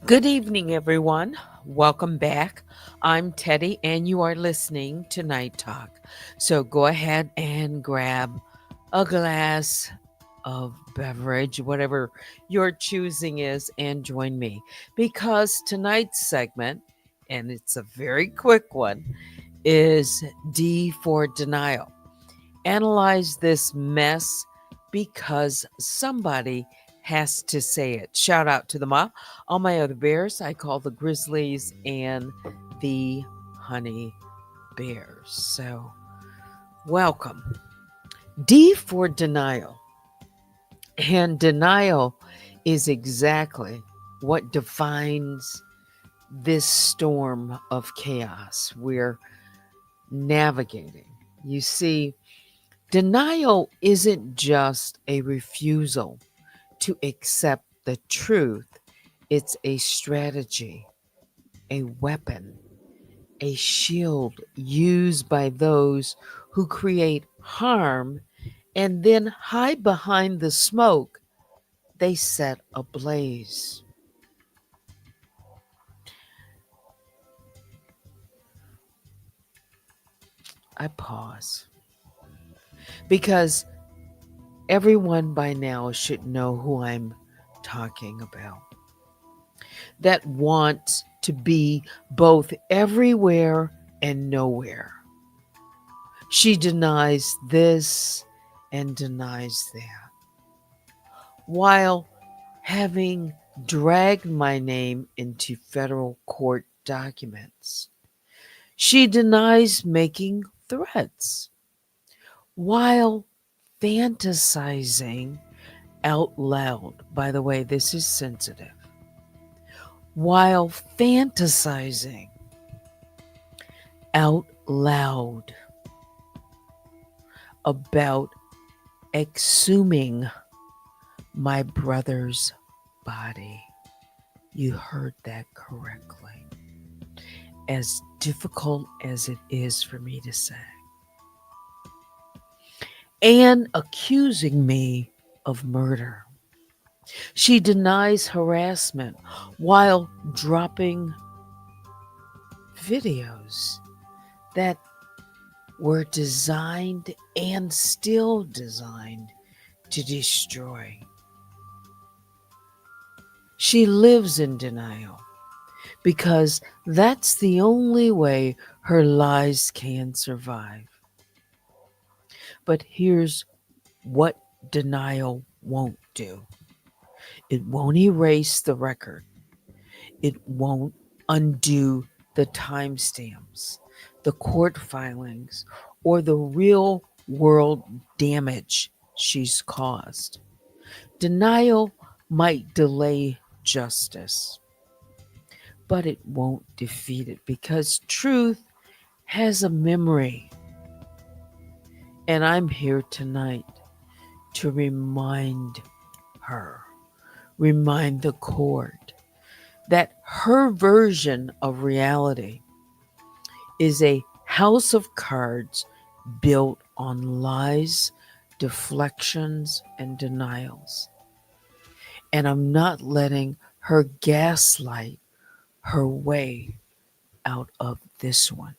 Good evening, everyone. Welcome back. I'm Teddy, and you are listening to Night Talk. So go ahead and grab a glass of beverage, whatever your choosing is, and join me because tonight's segment, and it's a very quick one, is D for denial. Analyze this mess because somebody has to say it. Shout out to all my other bears. I call the grizzlies and the honey bears. So, welcome. D for denial. And denial is exactly what defines this storm of chaos we're navigating. You see, denial isn't just a refusal to accept the truth, it's a strategy, a weapon, a shield used by those who create harm and then hide behind the smoke they set ablaze. I pause because everyone by now should know who I'm talking about. That wants to be both everywhere and nowhere. She denies this and denies that, while having dragged my name into federal court documents. She denies making threats, while fantasizing out loud. By the way, this is sensitive. While fantasizing out loud about exhuming my brother's body. You heard that correctly. As difficult as it is for me to say. And accusing me of murder. She denies harassment while dropping videos that were designed and still designed to destroy. She lives in denial because that's the only way her lies can survive. But here's what denial won't do. It won't erase the record. It won't undo the timestamps, the court filings, or the real world damage she's caused. Denial might delay justice, but it won't defeat it because truth has a memory. And I'm here tonight to remind her, remind the court that her version of reality is a house of cards built on lies, deflections, and denials. And I'm not letting her gaslight her way out of this one.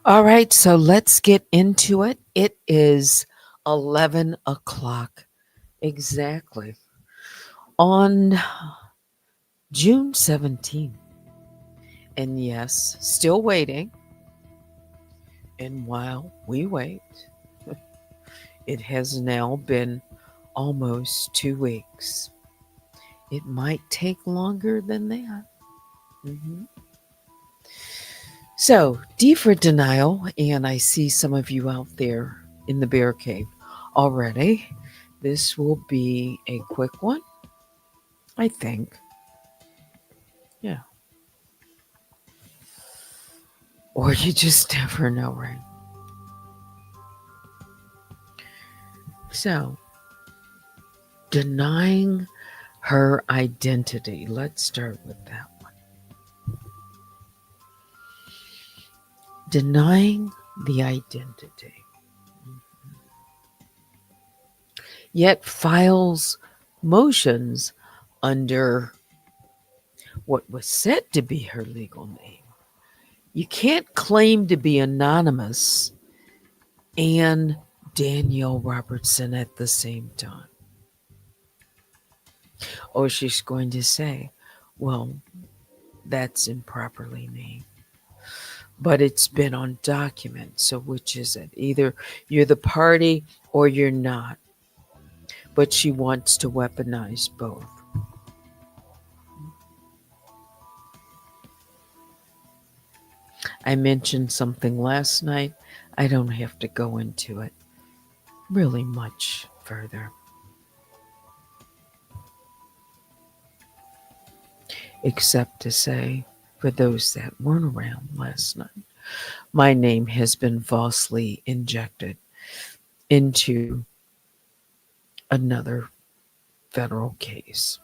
All right, so let's get into it. It is 11 o'clock exactly on June 17th. And yes, still waiting. And while we wait, it has now been almost 2 weeks. It might take longer than that. Mhm. So, DForDenial, and I see some of you out there in the bear cave already. This will be a quick one, I think. Yeah. Or you just never know, right? So, denying her identity. Let's start with that one. Denying the identity. Yet files motions under what was said to be her legal name. You can't claim to be anonymous and Danielle Robertson at the same time. Or she's going to say, well, that's improperly named. But it's been on document. So which is it? Either you're the party or you're not. But she wants to weaponize both. I mentioned something last night. I don't have to go into it really much further. Except to say, for those that weren't around last night, my name has been falsely injected into another federal case,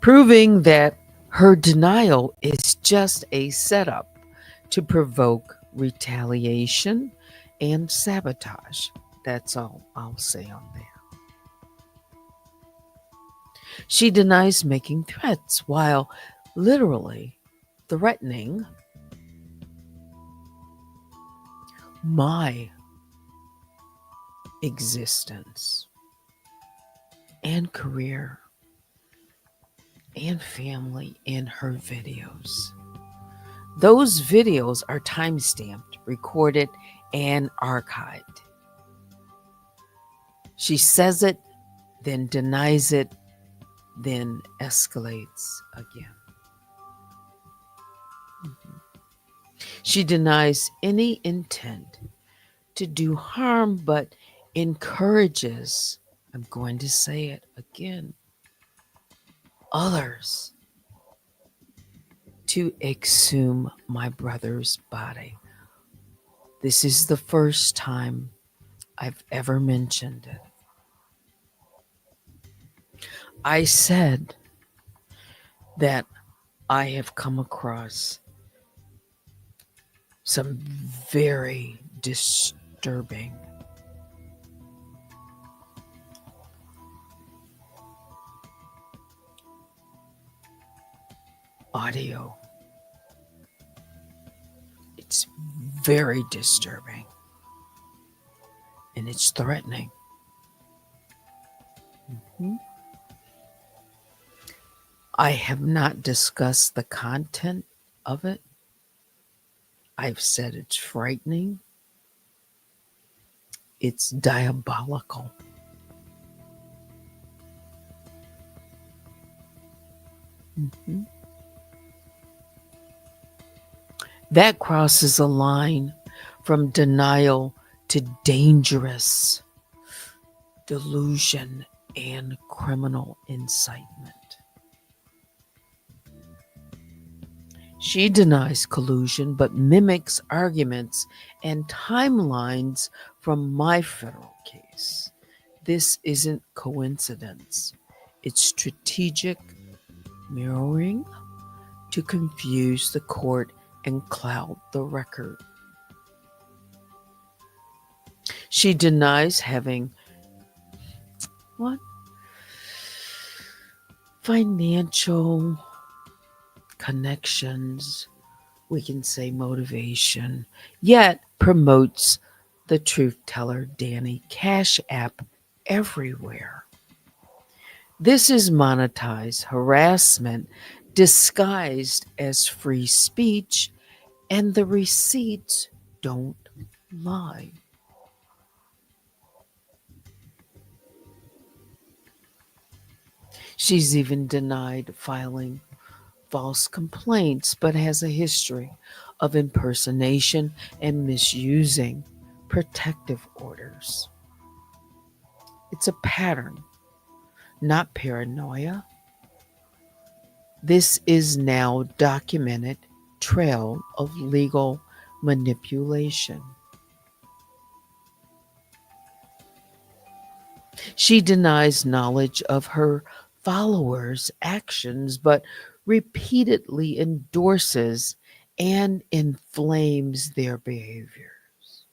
proving that her denial is just a setup to provoke retaliation and sabotage. That's all I'll say on that. She denies making threats while literally threatening my existence and career and family in her videos. Those videos are time-stamped, recorded, and archived. She says it, then denies it, then escalates again. She denies any intent to do harm, but encourages, I'm going to say it again, others to exhume my brother's body. This is the first time I've ever mentioned it. I said that I have come across some very disturbing audio. It's very disturbing and it's threatening. I have not discussed the content of it. I've said it's frightening. It's diabolical. That crosses a line from denial to dangerous delusion and criminal incitement. She denies collusion but mimics arguments and timelines from my federal case. This isn't coincidence. It's strategic mirroring to confuse the court and cloud the record. She denies having what? Financial connections, we can say motivation, yet promotes the truth teller Danny Cash App everywhere. This is monetized harassment disguised as free speech, and the receipts don't lie. She's even denied filing false complaints, but has a history of impersonation and misusing protective orders. It's a pattern, not paranoia. This is now documented trail of legal manipulation. She denies knowledge of her followers' actions, but repeatedly endorses and inflames their behaviors.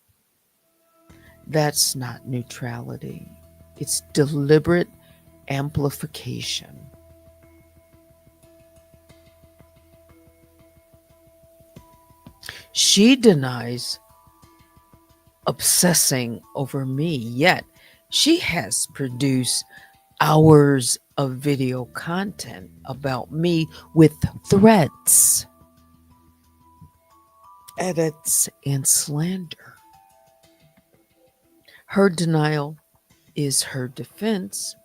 That's not neutrality, it's deliberate amplification. She denies obsessing over me, yet she has produced hours of video content about me with threats, edits, and slander. Her denial is her defense,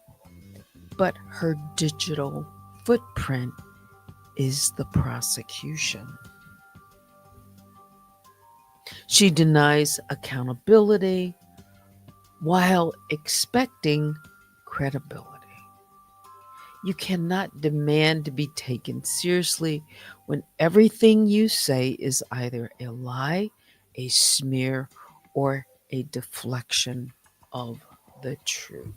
but her digital footprint is the prosecution. She denies accountability while expecting credibility. You cannot demand to be taken seriously when everything you say is either a lie, a smear, or a deflection of the truth.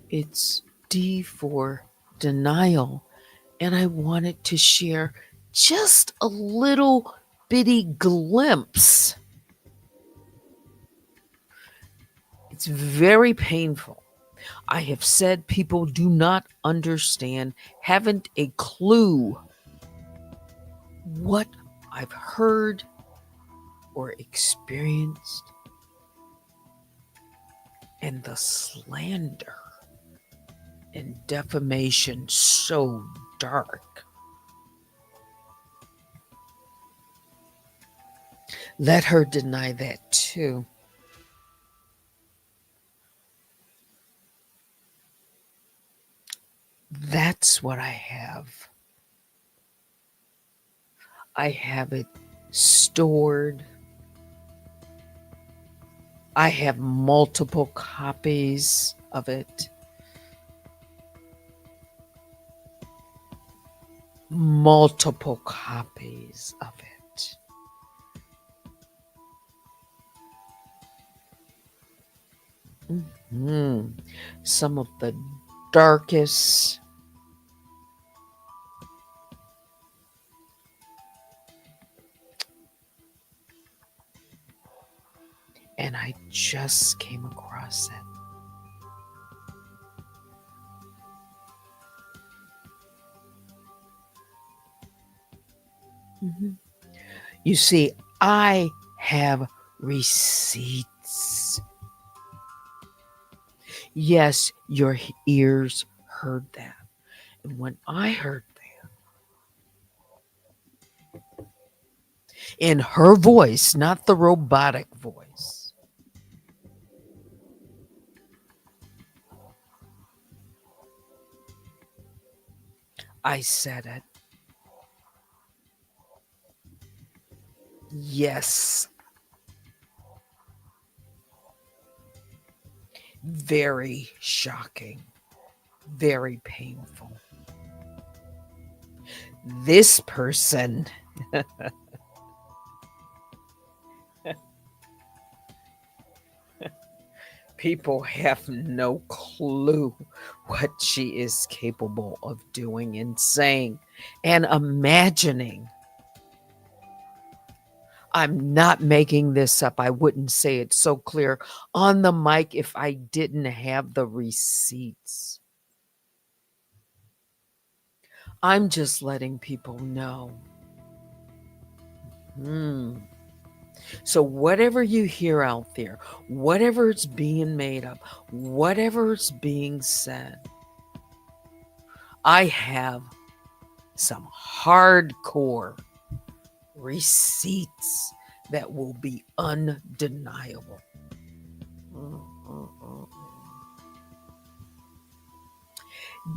It's D for denial, and I wanted to share just a little bitty glimpse. It's very painful. I have said people do not understand, haven't a clue what I've heard or experienced, and the slander and defamation so dark. Let her deny that too. That's what I have. I have it stored. I have multiple copies of it. Multiple copies of it. Some of the darkest, and I just came across it. You see, I have receipts. Yes, your ears heard that. And when I heard that, in her voice, not the robotic voice, I said it. Yes, very shocking, very painful. This person People have no clue what she is capable of doing and saying and imagining. I'm not making this up. I wouldn't say it so clear on the mic if I didn't have the receipts. I'm just letting people know. So, whatever you hear out there, whatever it's being made up, whatever it's being said, I have some hardcore receipts that will be undeniable.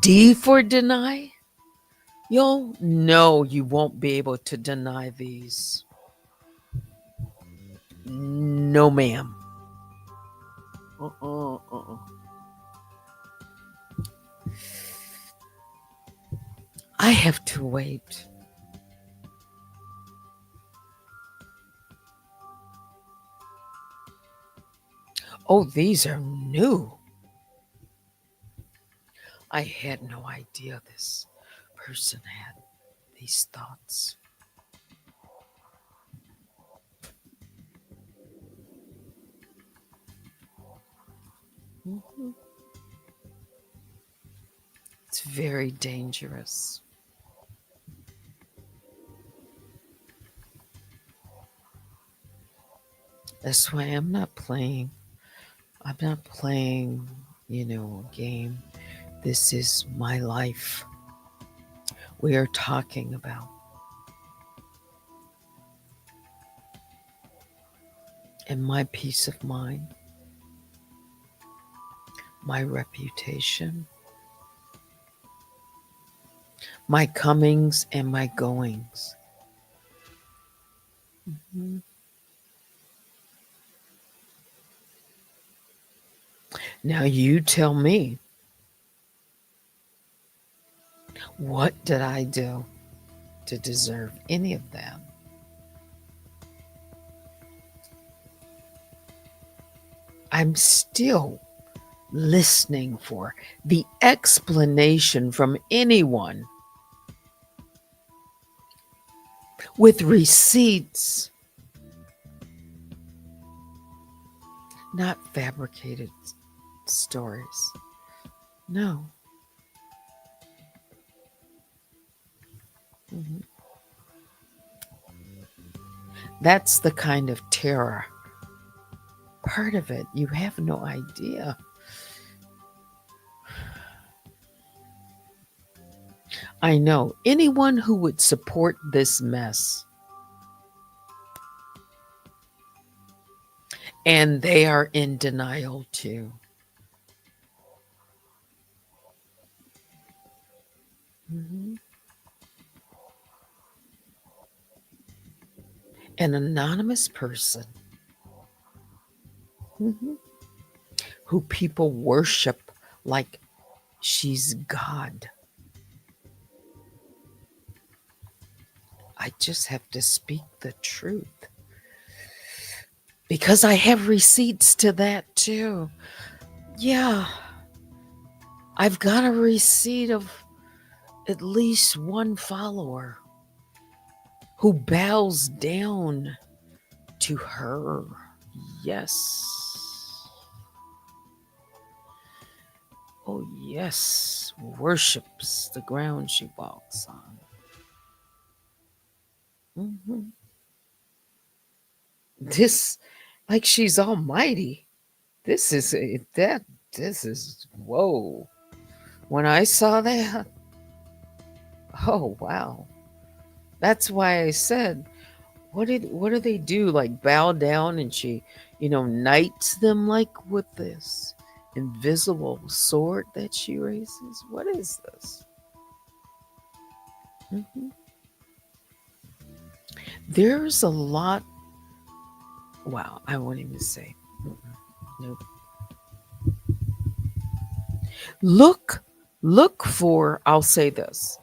D for deny? You'll know you won't be able to deny these. No, ma'am. I have to wait. Oh, these are new. I had no idea this person had these thoughts. It's very dangerous. That's why I'm not playing. I'm not playing, a game. This is my life. We are talking about. And my peace of mind, my reputation, my comings and my goings. Now you tell me, what did I do to deserve any of that? I'm still listening for the explanation from anyone with receipts, not fabricated stories. No. That's the kind of terror. Part of it, you have no idea. I know anyone who would support this mess, and they are in denial too. An anonymous person who people worship like she's God. I just have to speak the truth because I have receipts to that too. Yeah, I've got a receipt of at least one follower who bows down to her. Yes. Oh, yes. Worships the ground she walks on. This, like she's almighty. This is that. This is whoa. When I saw that, oh wow. That's why I said, what do they do? Like bow down and she, knights them like with this invisible sword that she raises? What is this? There's a lot. Wow, I won't even say. Nope. Look for, I'll say this.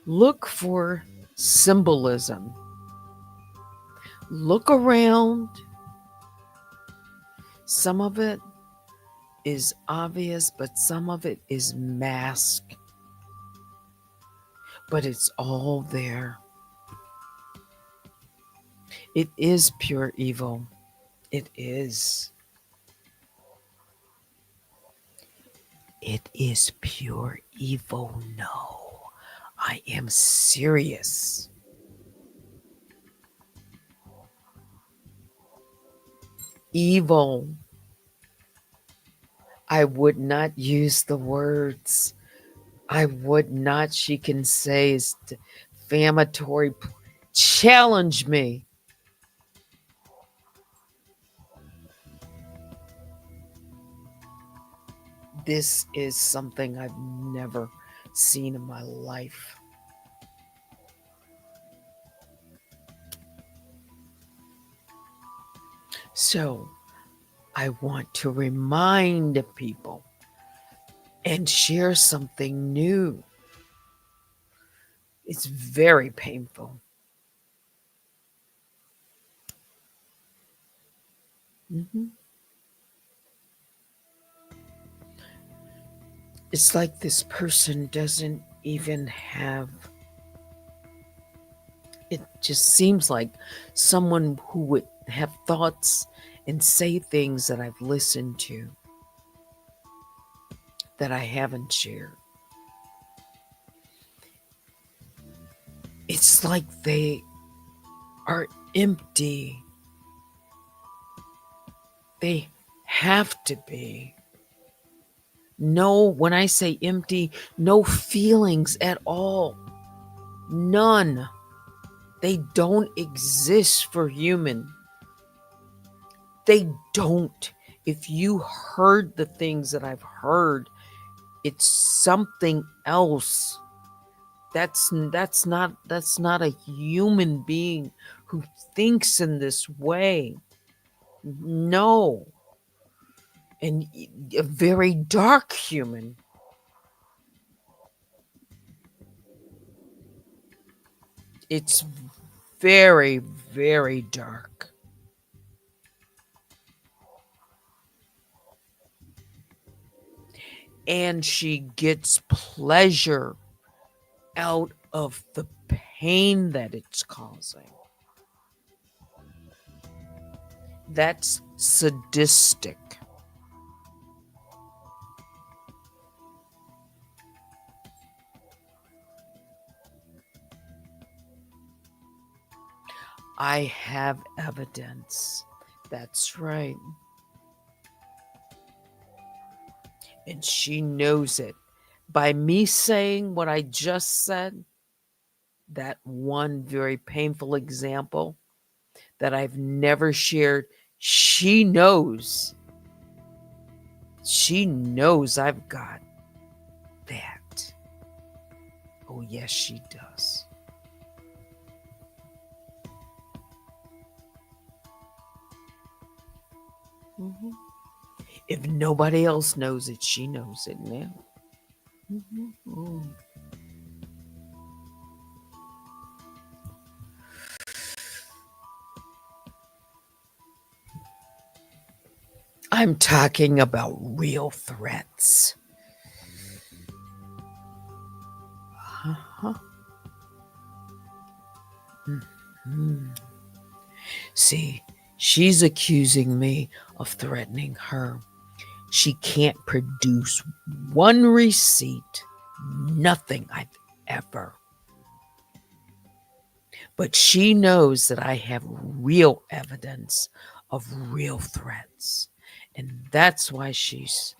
Look for symbolism. Look around. Some of it is obvious, but some of it is masked. But it's all there. It is pure evil. It is. It is pure evil. No, I am serious. Evil. I would not use the words. I would not. She can say is defamatory. Challenge me. This is something I've never seen in my life. So I want to remind people and share something new. It's very painful. Mhm. It's like this person doesn't even have, it just seems like someone who would have thoughts and say things that I've listened to that I haven't shared. It's like they are empty. They have to be. No, when I say empty, no feelings at all. None. They don't exist for human. They don't. If you heard the things that I've heard, it's something else. That's not a human being who thinks in this way. No. And a very dark human. It's very, very dark. And she gets pleasure out of the pain that it's causing. That's sadistic. I have evidence. That's right. And she knows it. By me saying what I just said, that one very painful example that I've never shared, she knows. She knows I've got that. Oh, yes, she does. Mhm. If nobody else knows it, she knows it now. Mhm. I'm talking about real threats. Uh-huh. Mhm. See, she's accusing me of threatening her. She can't produce one receipt, nothing I've ever. But she knows that I have real evidence of real threats. And that's why she's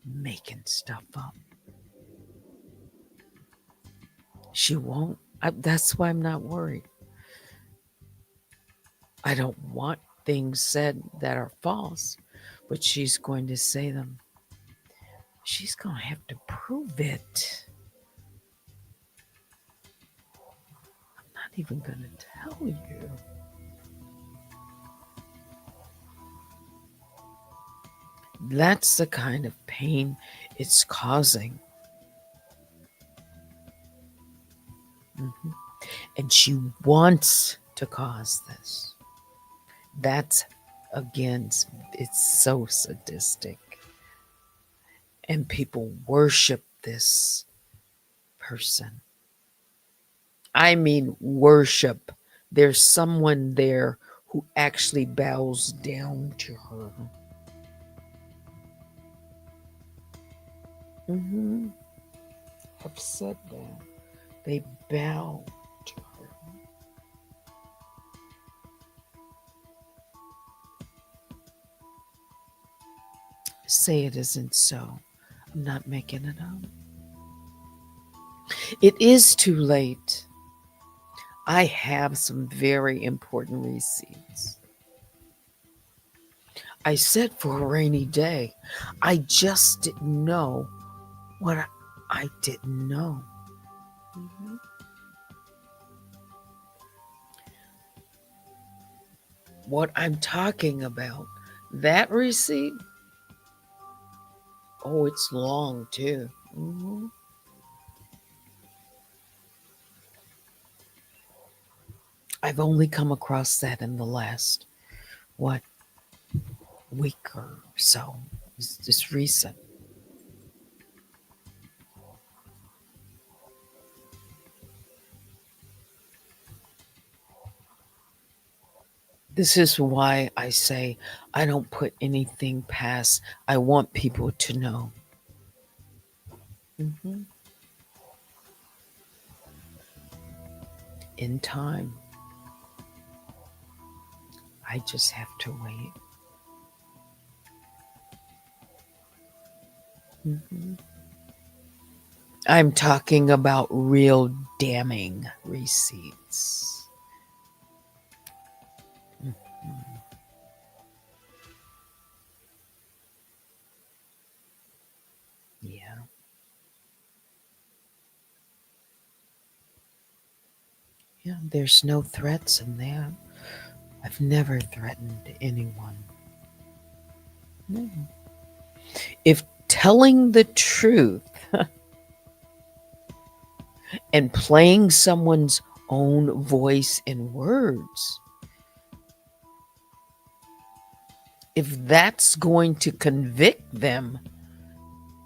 making stuff up. She won't. That's why I'm not worried. I don't want things said that are false, but she's going to say them. She's going to have to prove it. I'm not even going to tell you. That's the kind of pain it's causing. Mhm. And she wants to cause this. That's, again, it's so sadistic. and people worship this person. I mean, worship. There's someone there who actually bows down to her. Mm-hmm. I've said that. They bow to her. Say it isn't so. I'm not making it up. It is too late. I have some very important receipts. I said for a rainy day. I just didn't know what I didn't know. Mhm. What I'm talking about, that receipt, oh, it's long too. Mhm. I've only come across that in the last, what, week or so. It's just recent. This is why I say I don't put anything past. I want people to know. Mhm. In time, I just have to wait. Mhm. I'm talking about real damning receipts. Mhm. Yeah. Yeah, there's no threats in there. I've never threatened anyone. No. If telling the truth and playing someone's own voice and words, if that's going to convict them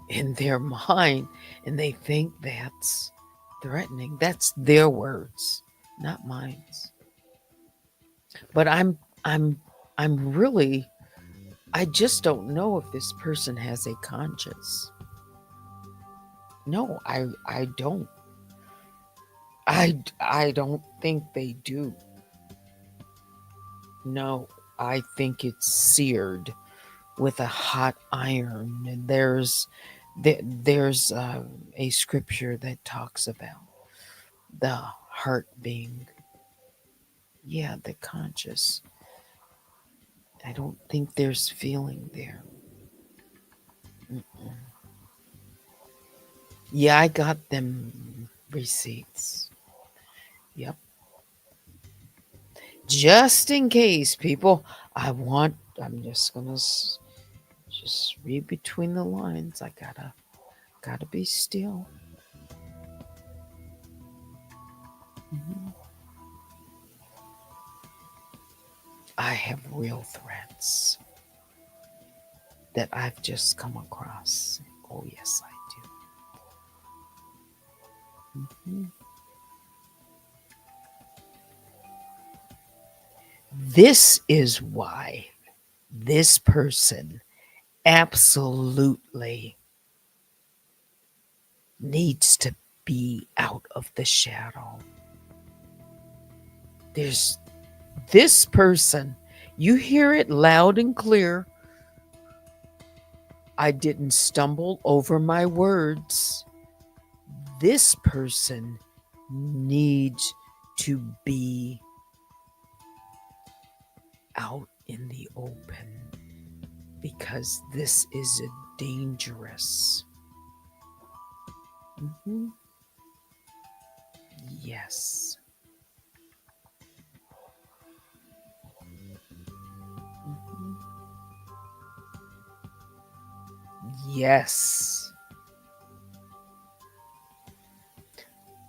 in their mind and they think that's threatening, that's their words, not mine. But I'm really, I just don't know if this person has a conscience. No, I don't. I don't think they do. No, I think it's seared with a hot iron. And there's a scripture that talks about the heart being, yeah, the conscious. I don't think there's feeling there. Mm-mm. Yeah, I got them receipts. Yep. Just in case, people, I'm just gonna just read between the lines. I gotta be still. Mhm. I have real threats that I've just come across. Oh, yes, I do. Mhm. This is why this person absolutely needs to be out of the shadow. There's this person, you hear it loud and clear. I didn't stumble over my words. This person needs to be out in the open because this is a dangerous. Mhm. Yes. Mhm. Yes.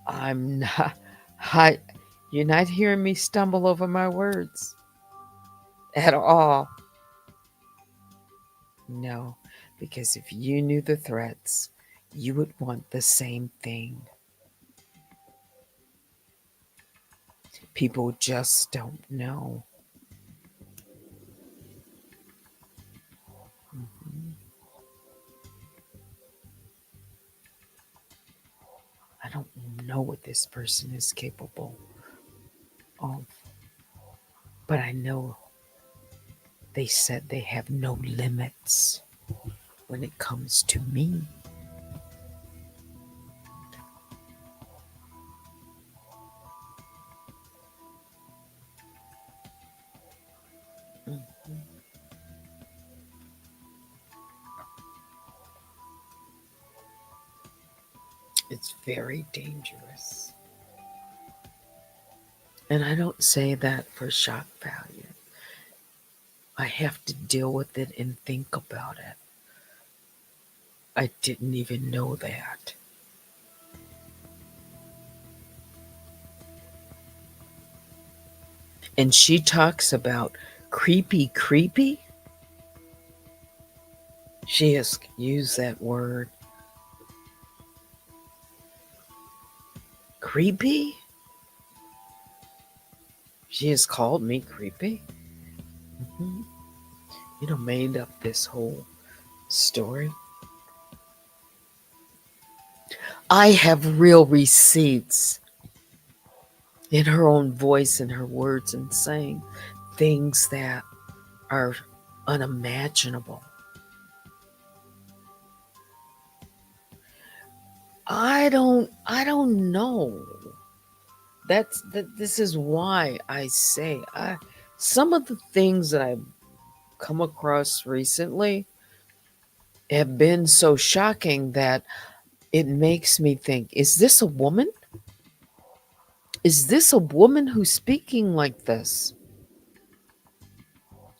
I'm not. I, you're not hearing me stumble over my words at all. No, Because if you knew the threats, you would want the same thing. People just don't know. Mhm. I don't know what this person is capable of, but I know they said they have no limits when it comes to me. Mhm. It's very dangerous. And I don't say that for shock value. I have to deal with it and think about it. I didn't even know that. And she talks about creepy, creepy. She has used that word, creepy. She has called me creepy. Mhm. Made up this whole story. I have real receipts in her own voice and her words and saying things that are unimaginable. I don't know. This is why I say some of the things that I've come across recently have been so shocking that it makes me think, is this a woman? Is this a woman who's speaking like this?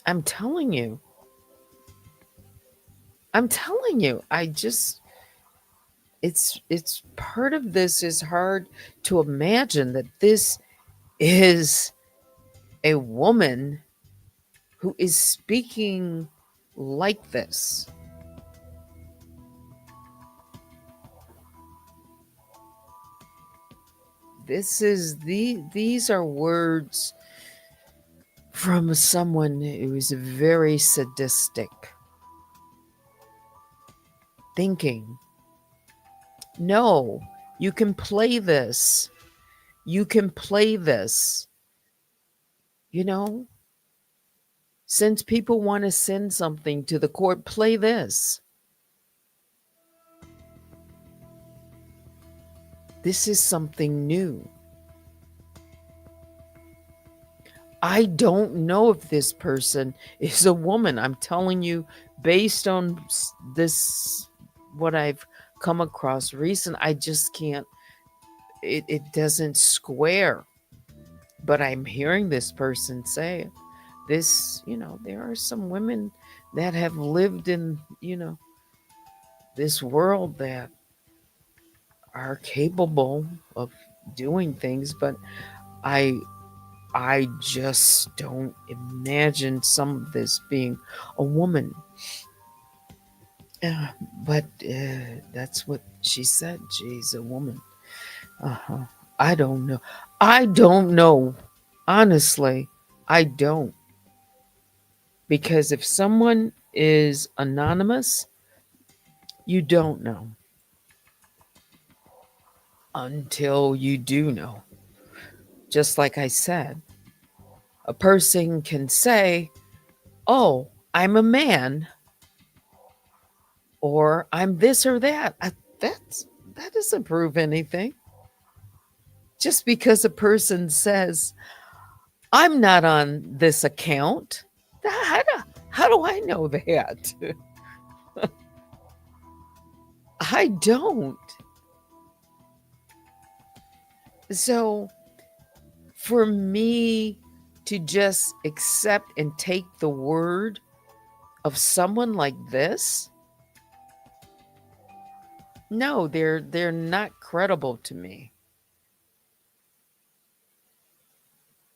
I'm telling you. I'm telling you. It's part of this is hard to imagine that this is a woman who is speaking like this. These are words from someone who is very sadistic, thinking, no, you can play this. You can play this. You know, since people want to send something to the court, play this. This is something new. I don't know if this person is a woman. I'm telling you, based on this, what I've come across recent, I just can't, it doesn't square. But I'm hearing this person say this, there are some women that have lived in, this world that are capable of doing things, but I I just don't imagine some of this being a woman. But that's what she said. She's a woman. Uh-huh. I don't know. I don't know. Honestly, I don't. Because if someone is anonymous, you don't know until you do know. Just like I said, a person can say, oh, I'm a man, or I'm this or that. That doesn't prove anything. Just because a person says, I'm not on this account, how do I know that? I don't. So for me to just accept and take the word of someone like this, no, they're not credible to me.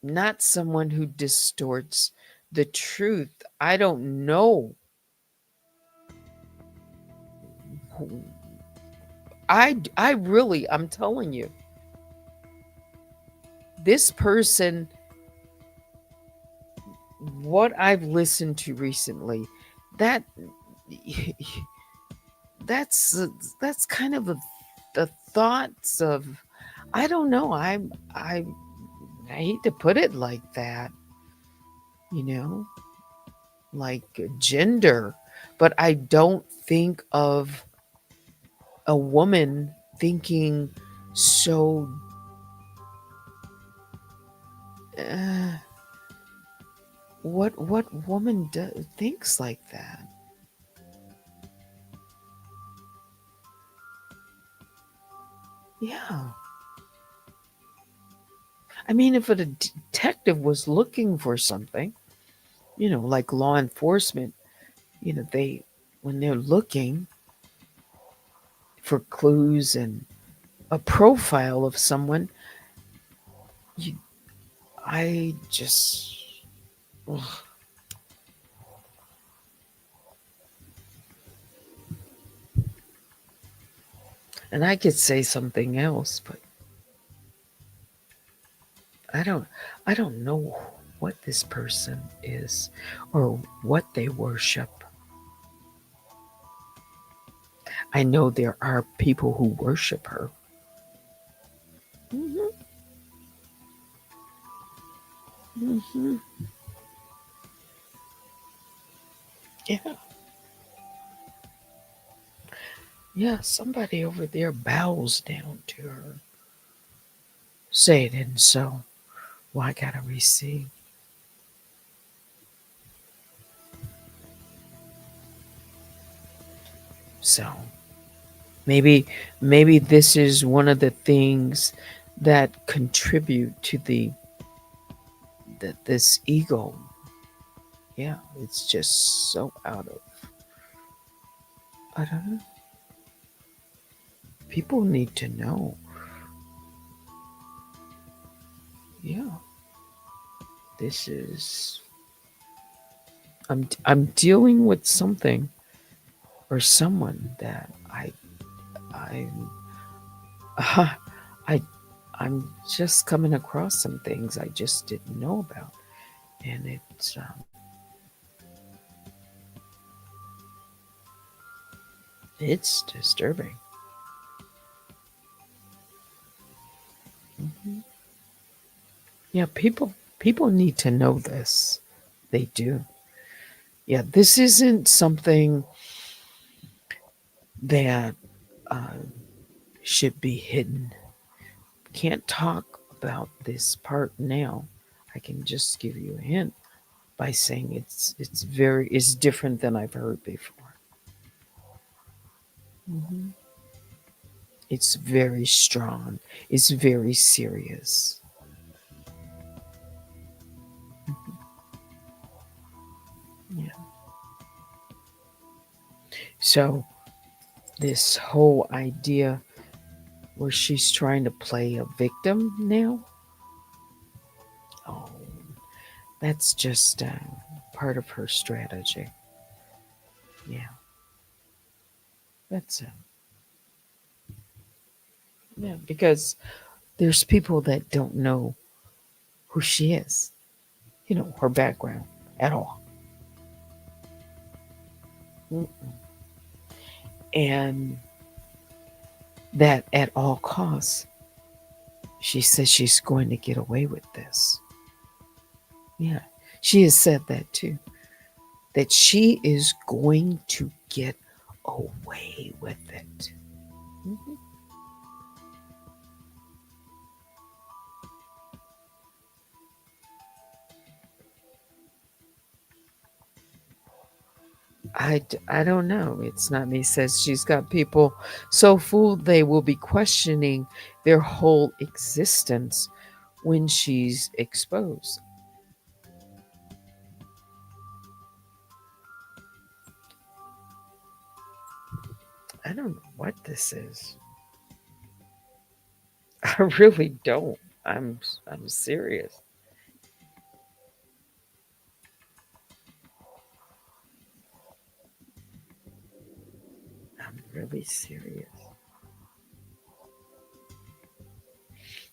Not someone who distorts the truth. I don't know I really, I'm telling you, this person, what I've listened to recently, that that's that's kind of the thoughts of, I don't know, I hate to put it like that, you know, like gender, but I don't think of a woman thinking so uh, what woman thinks like that? Yeah. I mean, if a detective was looking for something, like law enforcement, they, when they're looking for clues and a profile of someone, you, I just, ugh. And I could say something else, but I don't, I don't know what this person is or what they worship. I know there are people who worship her. Hmm. Hmm. Yeah, yeah. Somebody over there bows down to her. Say it and so. Well, I gotta receive. So maybe, maybe this is one of the things that contribute to this ego. Yeah, it's just so out of. I don't know. People need to know. Yeah, this is. I'm dealing with something or someone that I I I'm just coming across some things I just didn't know about, and it's disturbing. Hmm. Yeah, people need to know this. They do. Yeah, this isn't something that uh, should be hidden. Can't talk about this part now. I can just give you a hint by saying it's different than I've heard before. Hmm. It's very strong. It's very serious. Yeah. So this whole idea where she's trying to play a victim now, oh, that's just part of her strategy. Yeah, that's it. Yeah, because there's people that don't know who she is, her background at all. Mm. And that at all costs, she says she's going to get away with this. Yeah, she has said that too, that she is going to get away with it. Mhm. I don't know. It's not me. Says she's got people so fooled they will be questioning their whole existence when she's exposed. I don't know what this is. I really don't. I'm serious. really serious.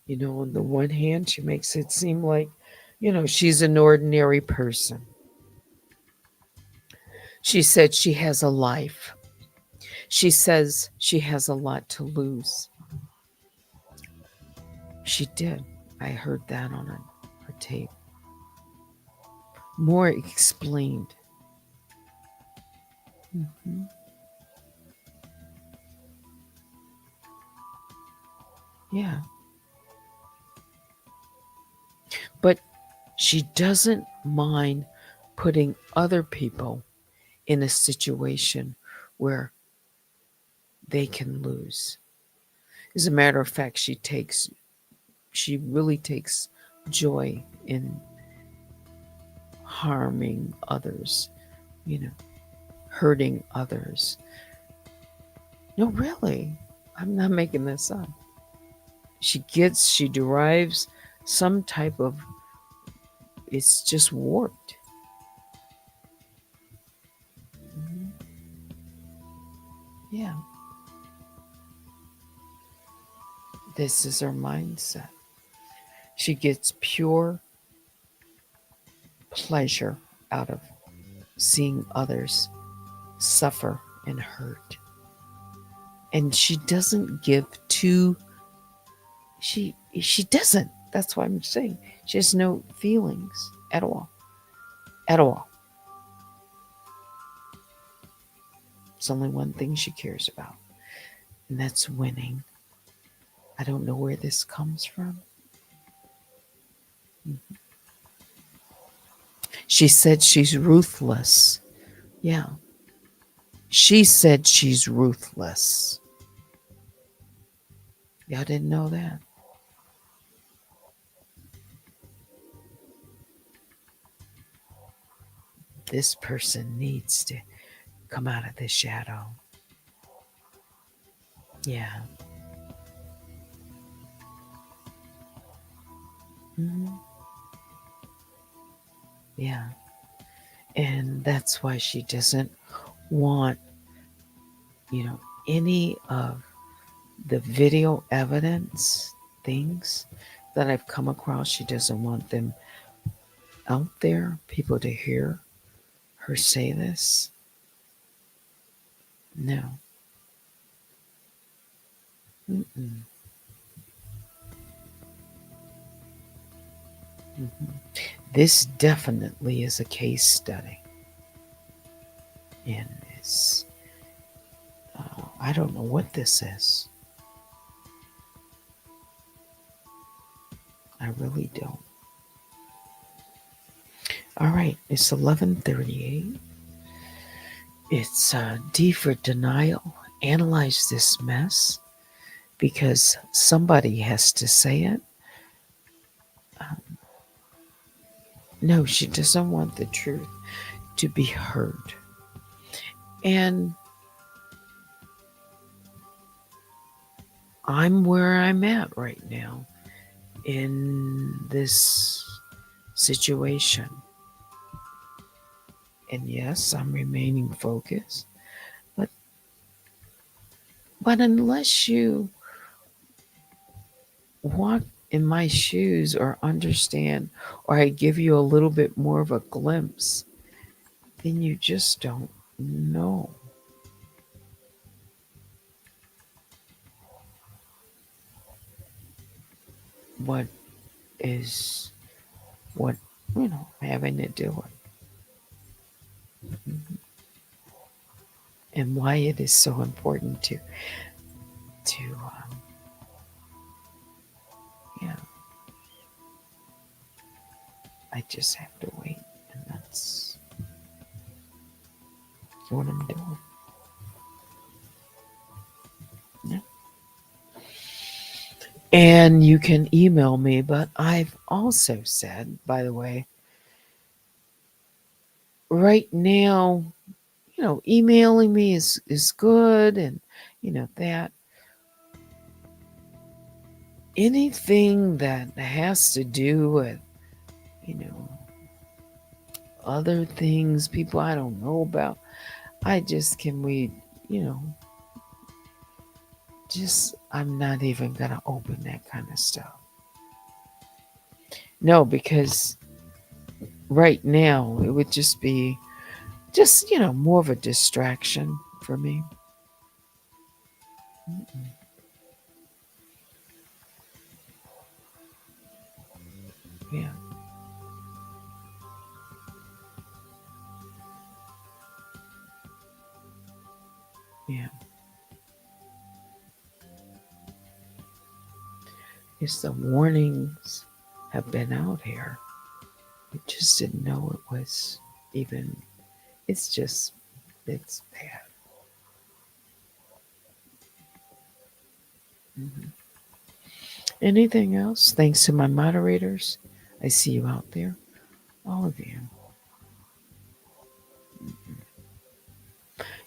On the one hand, she makes it seem like, she's an ordinary person. She said she has a life. She says she has a lot to lose. She did. I heard that on her tape. More explained. Hmm. Yeah. But she doesn't mind putting other people in a situation where they can lose. As a matter of fact, she really takes joy in harming others, you know, hurting others. No, really. I'm not making this up. She derives some type of, it's just warped. Mhm. Yeah. This is her mindset. She gets pure pleasure out of seeing others suffer and hurt. And she doesn't give to she doesn't. That's what I'm saying. She has no feelings at all. At all. It's only one thing she cares about, and that's winning. I don't know where this comes from. She said she's ruthless. Yeah. She said she's ruthless. Y'all didn't know that? This person needs to come out of the shadow. Yeah. Hmm. Yeah. And that's why she doesn't want, any of the video evidence things that I've come across. She doesn't want them out there, people to hear her say this. No. Mm-mm. Mhm. This definitely is a case study. And it's, I don't know what this is. I really don't. All right, it's 11:38. It's D for denial. Analyze this mess because somebody has to say it. Um, no, she doesn't want the truth to be heard. And I'm where I'm at right now in this situation. And yes, I'm remaining focused. But unless you walk in my shoes or understand, or I give you a little bit more of a glimpse, then you just don't know what is what having to do it. Mhm. And why it is so important to yeah, I just have to wait, and that's what I'm doing. Yeah. And you can email me, but I've also said, by the way, right now, emailing me is good, and that anything that has to do with you know other things people I don't know about, I just can we you know I'm not even going to open that kind of stuff. No, because right now it would just be more of a distraction for me. Mm-mm. Yeah, yeah. It's the warnings have been out here. We just didn't know it was even, it's bad. Mhm. Anything else? Thanks to my moderators. I see you out there, all of you.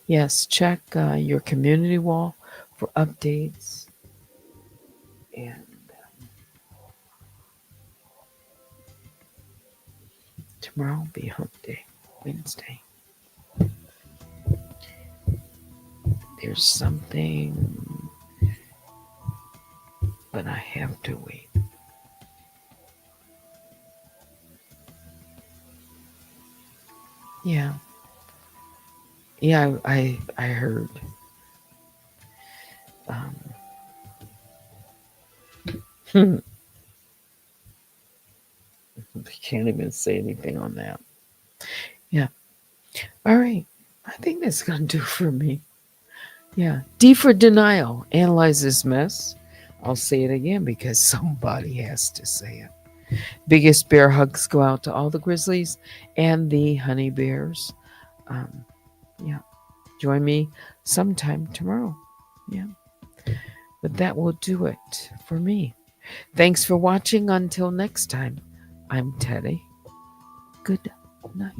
Yes, check your community wall for updates. And tomorrow will be hump day, Wednesday. There's something, but I have to wait. Yeah, yeah, I heard. I can't even say anything on that. Yeah. All right. I think that's gonna do for me. Yeah. D for denial. Analyze this mess. I'll say it again because somebody has to say it. Biggest bear hugs go out to all the grizzlies and the honey bears. Um, yeah. Join me sometime tomorrow. Yeah. But that will do it for me. Thanks for watching. Until next time, I'm Teddy. Good night.